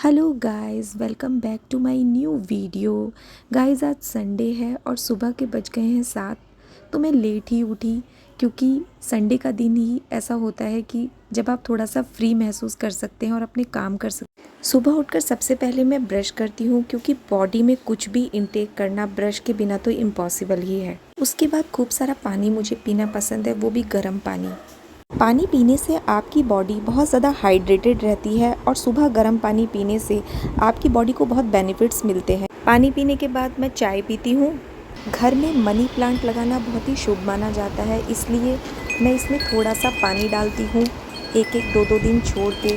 Hello guys, welcome back to my new video. Guys, आज Sunday है और सुबह के बज गए हैं 7। तो मैं लेट ही उठी क्योंकि संडे का दिन ही ऐसा होता है कि जब आप थोड़ा सा फ्री महसूस कर सकते हैं और अपने काम कर सकते हैं। सुबह उठकर सबसे पहले मैं ब्रश करती हूँ क्योंकि बॉडी में कुछ भी इंटेक करना ब्रश के बिना तो इम्पॉसिबल ही है। उसके बाद खूब सारा पानी मुझे पीना पसंद है, वो भी गर्म पानी। पानी पीने से आपकी बॉडी बहुत ज़्यादा हाइड्रेटेड रहती है और सुबह गर्म पानी पीने से आपकी बॉडी को बहुत बेनिफिट्स मिलते हैं। पानी पीने के बाद मैं चाय पीती हूँ। घर में मनी प्लांट लगाना बहुत ही शुभ माना जाता है, इसलिए मैं इसमें थोड़ा सा पानी डालती हूँ एक एक दो दो दिन छोड़ के।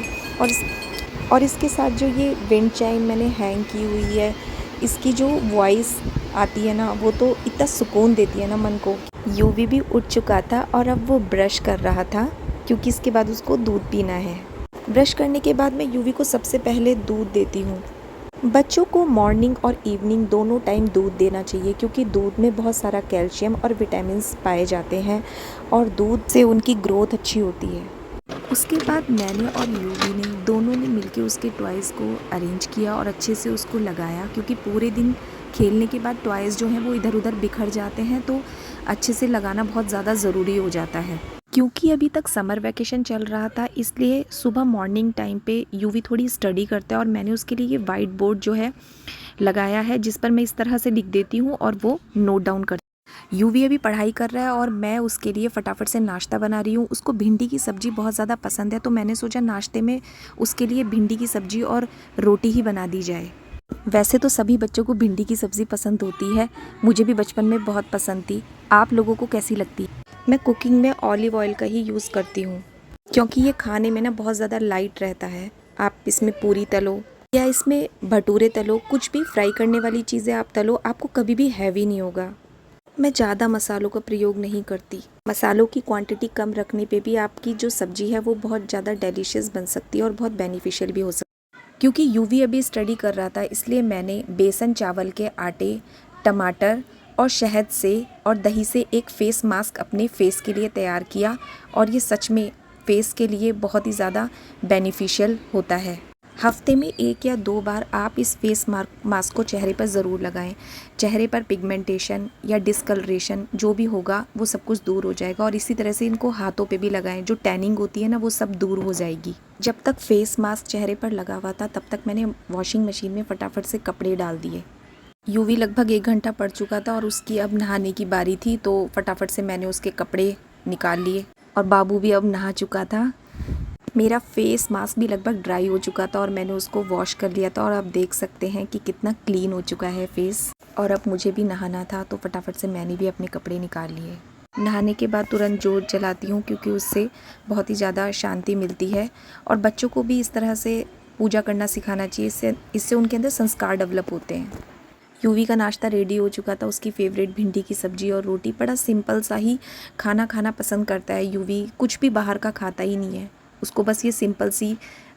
और इसके साथ जो ये विंड चाइम मैंने हैंग की हुई है, इसकी जो वॉइस आती है ना, वो तो इतना सुकून देती है ना मन को। यूवी भी उठ चुका था और अब वो ब्रश कर रहा था क्योंकि इसके बाद उसको दूध पीना है। ब्रश करने के बाद मैं यूवी को सबसे पहले दूध देती हूँ। बच्चों को मॉर्निंग और इवनिंग दोनों टाइम दूध देना चाहिए क्योंकि दूध में बहुत सारा कैल्शियम और विटामिन्स पाए जाते हैं और दूध से उनकी ग्रोथ अच्छी होती है। उसके बाद मैंने और यूवी ने दोनों ने मिलके उसके टॉयज़ को अरेंज किया और अच्छे से उसको लगाया क्योंकि पूरे दिन खेलने के बाद टॉयज़ जो हैं वो इधर उधर बिखर जाते हैं, तो अच्छे से लगाना बहुत ज़्यादा ज़रूरी हो जाता है। क्योंकि अभी तक समर वैकेशन चल रहा था, इसलिए सुबह मॉर्निंग टाइम पे यूवी थोड़ी स्टडी करता है और मैंने उसके लिए ये वाइट बोर्ड जो है लगाया है, जिस पर मैं इस तरह से लिख देती हूँ और वो नोट डाउन करती है। यूवी अभी पढ़ाई कर रहा है और मैं उसके लिए फटाफट से नाश्ता बना रही हूँ। उसको भिंडी की सब्ज़ी बहुत ज़्यादा पसंद है, तो मैंने सोचा नाश्ते में उसके लिए भिंडी की सब्ज़ी और रोटी ही बना दी जाए। वैसे तो सभी बच्चों को भिंडी की सब्ज़ी पसंद होती है, मुझे भी बचपन में बहुत पसंद थी। आप लोगों को कैसी लगती है? मैं कुकिंग में ऑलिव ऑयल का ही यूज़ करती हूँ क्योंकि ये खाने में ना बहुत ज़्यादा लाइट रहता है। आप इसमें पूरी तलो या इसमें भटूरे तलो, कुछ भी फ्राई करने वाली चीज़ें आप तलो, आपको कभी भी हैवी नहीं होगा। मैं ज़्यादा मसालों का प्रयोग नहीं करती। मसालों की क्वांटिटी कम रखने पे भी आपकी जो सब्ज़ी है वो बहुत ज़्यादा डिलीशियस बन सकती है और बहुत बेनिफिशियल भी हो सकती है। क्योंकि यूवी अभी स्टडी कर रहा था, इसलिए मैंने बेसन चावल के आटे, टमाटर और शहद से और दही से एक फ़ेस मास्क अपने फ़ेस के लिए तैयार किया और ये सच में फ़ेस के लिए बहुत ही ज़्यादा बेनिफिशियल होता है। हफ्ते में 1 या 2 बार आप इस फेस मास्क को चेहरे पर ज़रूर लगाएं। चेहरे पर पिगमेंटेशन या डिस्कलरेशन जो भी होगा वो सब कुछ दूर हो जाएगा और इसी तरह से इनको हाथों पे भी लगाएं। जो टैनिंग होती है ना, वो सब दूर हो जाएगी। जब तक फेस मास्क चेहरे पर लगा हुआ था तब तक मैंने वॉशिंग मशीन में फटाफट से कपड़े डाल दिए। यूवी लगभग 1 घंटा पड़ चुका था और उसकी अब नहाने की बारी थी, तो फटाफट से मैंने उसके कपड़े निकाल लिए और बाबू भी अब नहा चुका था। मेरा फेस मास्क भी लगभग ड्राई हो चुका था और मैंने उसको वॉश कर लिया था और आप देख सकते हैं कि कितना क्लीन हो चुका है फेस। और अब मुझे भी नहाना था, तो फटाफट से मैंने भी अपने कपड़े निकाल लिए। नहाने के बाद तुरंत जोत जलाती हूँ क्योंकि उससे बहुत ही ज़्यादा शांति मिलती है और बच्चों को भी इस तरह से पूजा करना सिखाना चाहिए। इससे उनके अंदर संस्कार डेवलप होते हैं। यूवी का नाश्ता रेडी हो चुका था। उसकी फेवरेट भिंडी की सब्ज़ी और रोटी। बड़ा सिंपल सा ही खाना खाना पसंद करता है यूवी, कुछ भी बाहर का खाता ही नहीं है। उसको बस ये सिंपल सी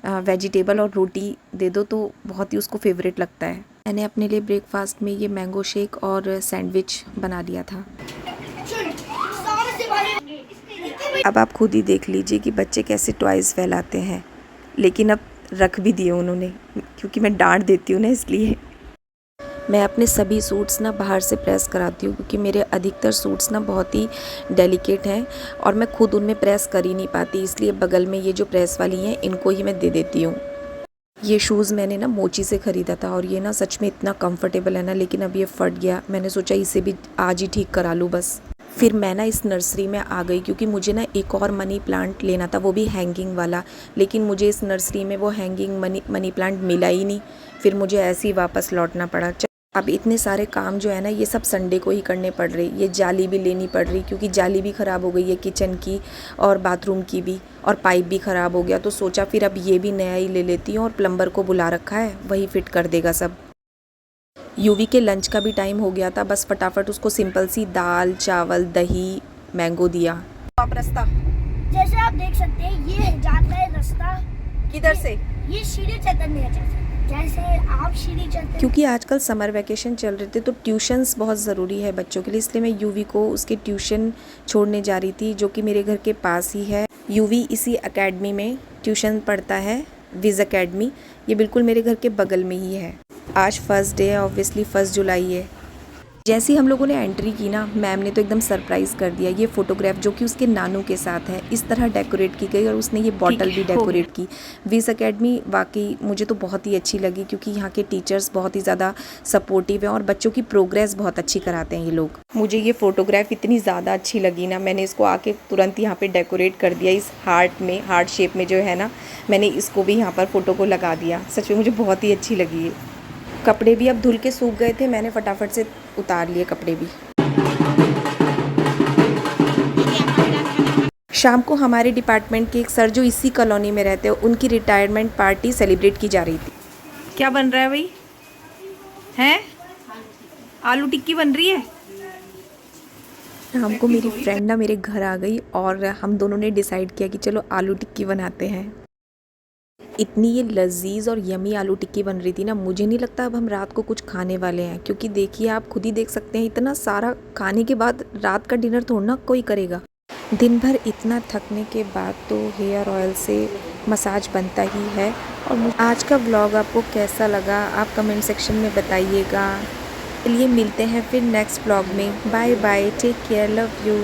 वेजिटेबल और रोटी दे दो तो बहुत ही उसको फेवरेट लगता है। मैंने अपने लिए ब्रेकफास्ट में ये मैंगो शेक और सैंडविच बना लिया था। अब आप खुद ही देख लीजिए कि बच्चे कैसे टॉयज़ फैलाते हैं, लेकिन अब रख भी दिए उन्होंने क्योंकि मैं डांट देती हूँ ना, इसलिए। मैं अपने सभी सूट्स ना बाहर से प्रेस कराती हूँ क्योंकि मेरे अधिकतर सूट्स ना बहुत ही डेलिकेट हैं और मैं खुद उनमें प्रेस कर ही नहीं पाती, इसलिए बगल में ये जो प्रेस वाली हैं इनको ही मैं दे देती हूँ। ये शूज़ मैंने ना मोची से ख़रीदा था और ये ना सच में इतना कंफर्टेबल है ना, लेकिन अब ये फट गया। मैंने सोचा इसे भी आज ही ठीक करा लूँ बस। फिर मैं ना इस नर्सरी में आ गई क्योंकि मुझे ना एक और मनी प्लांट लेना था, वो भी हैंगिंग वाला, लेकिन मुझे इस नर्सरी में वो हैंगिंग मनी प्लांट मिला ही नहीं। फिर मुझे ऐसे ही वापस लौटना पड़ा। अब इतने सारे काम जो है ना, ये सब संडे को ही करने पड़ रही। ये जाली भी लेनी पड़ रही क्योंकि जाली भी ख़राब हो गई है किचन की और बाथरूम की भी, और पाइप भी ख़राब हो गया, तो सोचा फिर अब ये भी नया ही ले लेती हूँ और प्लम्बर को बुला रखा है, वही फिट कर देगा सब। यूवी के लंच का भी टाइम हो गया था, बस फटाफट उसको सिंपल सी दाल चावल दही मैंगो दिया। आप रास्ता जैसे आप देख सकते हैं ये जाता है रास्ता किधर से, ये श्री चैतन्य जैसे आप श्री चैतन्य। क्योंकि आजकल समर वैकेशन चल रहे थे तो ट्यूशन्स बहुत ज़रूरी है बच्चों के लिए, इसलिए मैं यूवी को उसके ट्यूशन छोड़ने जा रही थी जो कि मेरे घर के पास ही है। यूवी इसी एकेडमी में ट्यूशन पढ़ता है विज़ अकेडमी। ये बिल्कुल मेरे घर के बगल में ही है। आज फर्स्ट डे है, ऑब्वियसली 1 जुलाई है। जैसे ही हम लोगों ने एंट्री की ना, मैम ने तो एकदम सरप्राइज़ कर दिया। ये फ़ोटोग्राफ जो कि उसके नानू के साथ है, इस तरह डेकोरेट की गई और उसने ये बॉटल भी डेकोरेट की। विज़ अकेडमी वाकई मुझे तो बहुत ही अच्छी लगी, क्योंकि यहाँ के टीचर्स बहुत ही ज़्यादा सपोर्टिव हैं और बच्चों की प्रोग्रेस बहुत अच्छी कराते हैं ये लोग। मुझे ये फ़ोटोग्राफ इतनी ज़्यादा अच्छी लगी ना, मैंने इसको आके तुरंत यहाँ पर डेकोरेट कर दिया। इस हार्ट शेप में जो है ना, मैंने इसको भी यहाँ पर फ़ोटो को लगा दिया। सच में मुझे बहुत ही अच्छी लगी है। कपड़े भी अब धुल के सूख गए थे, मैंने फटाफट से उतार लिए कपड़े भी। शाम को हमारे डिपार्टमेंट के एक सर जो इसी कॉलोनी में रहते हैं, उनकी रिटायरमेंट पार्टी सेलिब्रेट की जा रही थी। क्या बन रहा है भाई? हैं? आलू टिक्की बन रही है। शाम को मेरी फ्रेंड ना मेरे घर आ गई और हम दोनों ने डिसाइड किया कि चलो आलू टिक्की बनाते हैं। इतनी ये लजीज और यमी आलू टिक्की बन रही थी ना, मुझे नहीं लगता अब हम रात को कुछ खाने वाले हैं, क्योंकि देखिए आप खुद ही देख सकते हैं, इतना सारा खाने के बाद रात का डिनर थोड़ा ना कोई करेगा। दिन भर इतना थकने के बाद तो हेयर ऑयल से मसाज बनता ही है। और आज का व्लॉग आपको कैसा लगा आप कमेंट सेक्शन में बताइएगा। चलिए मिलते हैं फिर नेक्स्ट व्लॉग में। Bye bye, take care, love you.